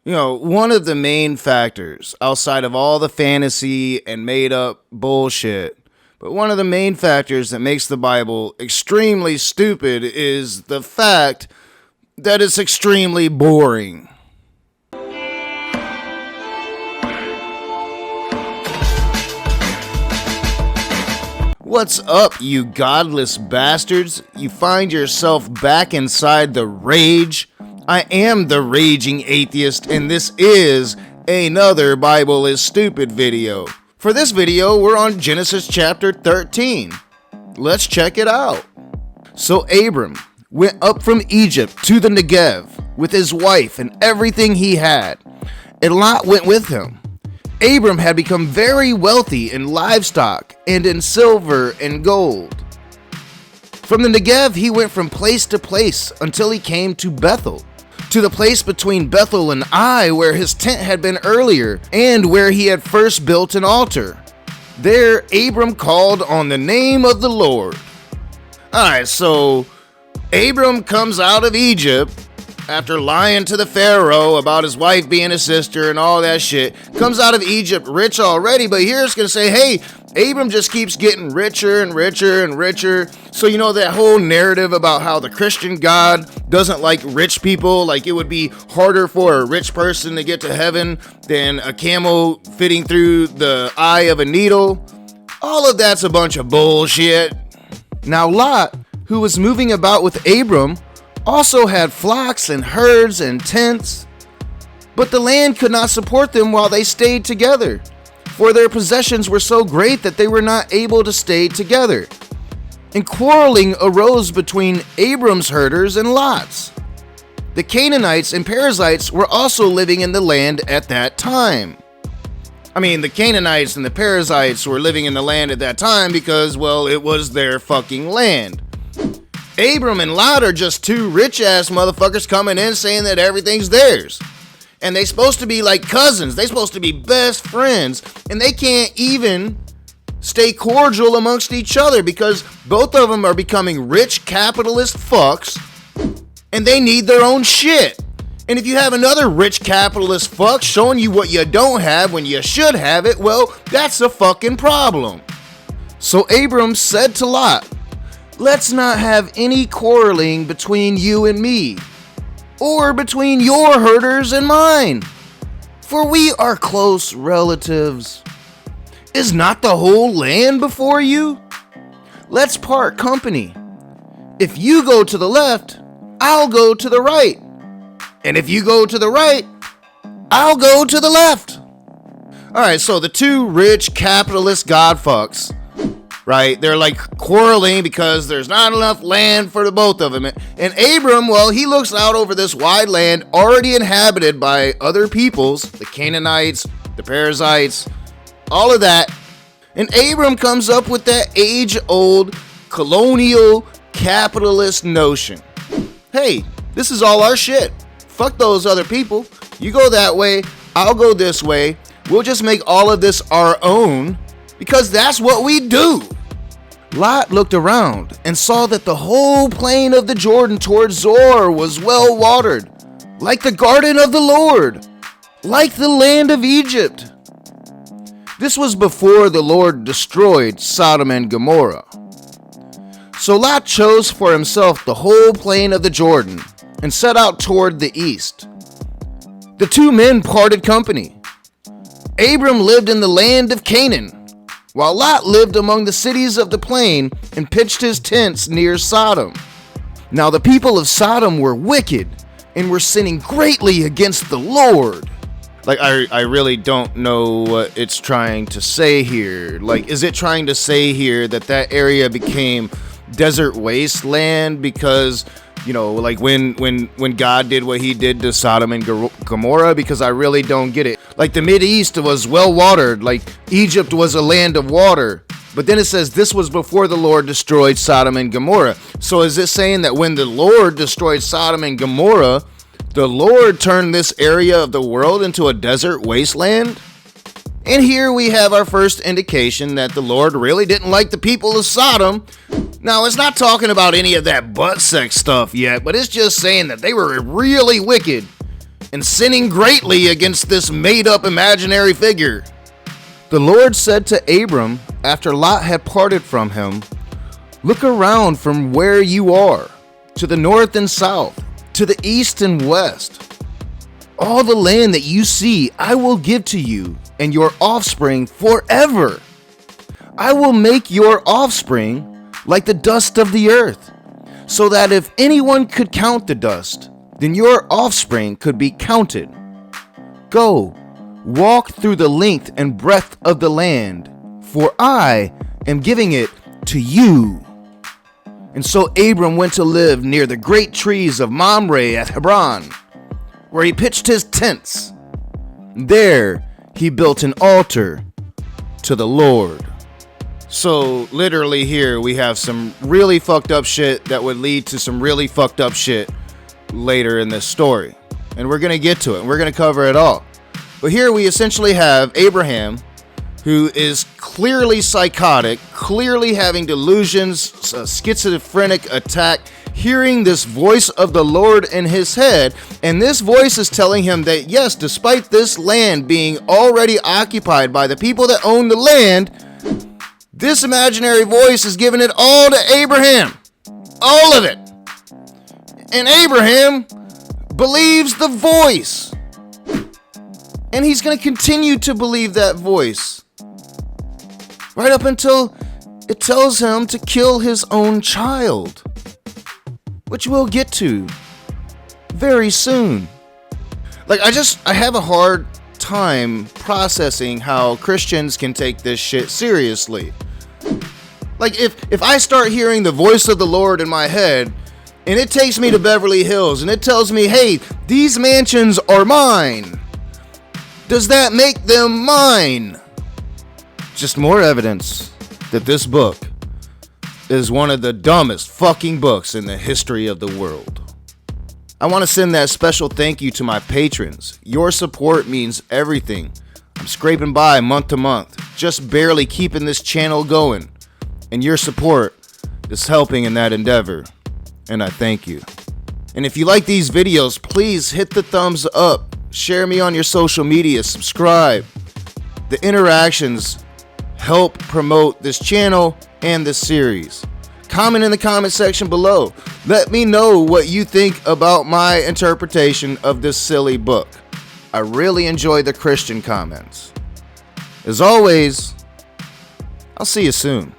One of the main factors outside of all the fantasy and made up bullshit, but one of the main factors that makes the Bible extremely stupid is the fact that it's extremely boring. What's up, you godless bastards? You find yourself back inside the rage? I am the Raging Atheist, and this is another Bible is Stupid video. For this video, we're on Genesis chapter 13. Let's check it out. So Abram went up from Egypt to the Negev with his wife and everything he had, and Lot went with him. Abram had become very wealthy in livestock and in silver and gold. From the Negev, he went from place to place until he came to Bethel, to the place between Bethel and Ai where his tent had been earlier and where he had first built an altar. There, Abram called on the name of the Lord. Alright, so Abram comes out of Egypt after lying to the Pharaoh about his wife being his sister and all that shit. Comes out of Egypt rich already, but here it's going to say, hey, Abram just keeps getting richer and richer and richer. So that whole narrative about how the Christian God doesn't like rich people, like it would be harder for a rich person to get to heaven than a camel fitting through the eye of a needle. All of that's a bunch of bullshit. Now Lot, who was moving about with Abram, also had flocks and herds and tents, but the land could not support them while they stayed together, for their possessions were so great that they were not able to stay together. And quarreling arose between Abram's herders and Lot's. The Canaanites and Perizzites were also living in the land at that time. The Canaanites and the Perizzites were living in the land at that time because, well, it was their fucking land. Abram and Lot are just two rich-ass motherfuckers coming in saying that everything's theirs. And they supposed to be like cousins. They supposed to be best friends. And they can't even stay cordial amongst each other because both of them are becoming rich capitalist fucks and they need their own shit. And if you have another rich capitalist fuck showing you what you don't have when you should have it, well, that's a fucking problem. So Abram said to Lot, let's not have any quarreling between you and me, or between your herders and mine, for we are close relatives. Is not the whole land before you? Let's part company. If you go to the left, I'll go to the right. And if you go to the right, I'll go to the left. Alright, so the two rich capitalist godfucks, right? They're like quarreling because there's not enough land for the both of them. And Abram, well, he looks out over this wide land already inhabited by other peoples, the Canaanites, the Perizzites, all of that. And Abram comes up with that age-old colonial capitalist notion. Hey, this is all our shit. Fuck those other people. You go that way, I'll go this way. We'll just make all of this our own because that's what we do. Lot looked around and saw that the whole plain of the Jordan toward Zoar was well watered, like the garden of the Lord, like the land of Egypt. This was before the Lord destroyed Sodom and Gomorrah. So Lot chose for himself the whole plain of the Jordan and set out toward the east. The two men parted company. Abram lived in the land of Canaan, while Lot lived among the cities of the plain and pitched his tents near Sodom. Now the people of Sodom were wicked and were sinning greatly against the Lord. I really don't know what it's trying to say here. Is it trying to say here that area became desert wasteland because, when God did what he did to Sodom and Gomorrah? Because I really don't get it. The Mideast was well watered, Egypt was a land of water. But then it says this was before the Lord destroyed Sodom and Gomorrah. So is it saying that when the Lord destroyed Sodom and Gomorrah, the Lord turned this area of the world into a desert wasteland? And here we have our first indication that the Lord really didn't like the people of Sodom. Now, it's not talking about any of that butt sex stuff yet, but it's just saying that they were really wicked. and sinning greatly against this made-up imaginary figure. The Lord said to Abram after Lot had parted from him, "Look around from where you are, to the north and south, to the east and west. All the land that you see I will give to you and your offspring forever. I will make your offspring like the dust of the earth, so that if anyone could count the dust, then your offspring could be counted. Go, walk through the length and breadth of the land, for I am giving it to you." And so Abram went to live near the great trees of Mamre at Hebron, where he pitched his tents. There he built an altar to the Lord. So literally here we have some really fucked up shit that would lead to some really fucked up shit later in this story. And we're going to get to it. We're going to cover it all. But here we essentially have Abraham, who is clearly psychotic, clearly having delusions, a schizophrenic attack, hearing this voice of the Lord in his head. And this voice is telling him that yes, despite this land being already occupied by the people that own the land, this imaginary voice is giving it all to Abraham. All of it. And Abraham believes the voice. And he's going to continue to believe that voice. Right up until it tells him to kill his own child. Which we'll get to very soon. Like, I have a hard time processing how Christians can take this shit seriously. Like, if I start hearing the voice of the Lord in my head, and it takes me to Beverly Hills, and it tells me, hey, these mansions are mine, does that make them mine? Just more evidence that this book is one of the dumbest fucking books in the history of the world. I want to send that special thank you to my patrons. Your support means everything. I'm scraping by month to month, just barely keeping this channel going. And your support is helping in that endeavor. And I thank you. And if you like these videos, please hit the thumbs up. Share me on your social media. Subscribe. The interactions help promote this channel and this series. Comment in the comment section below. Let me know what you think about my interpretation of this silly book. I really enjoy the Christian comments. As always, I'll see you soon.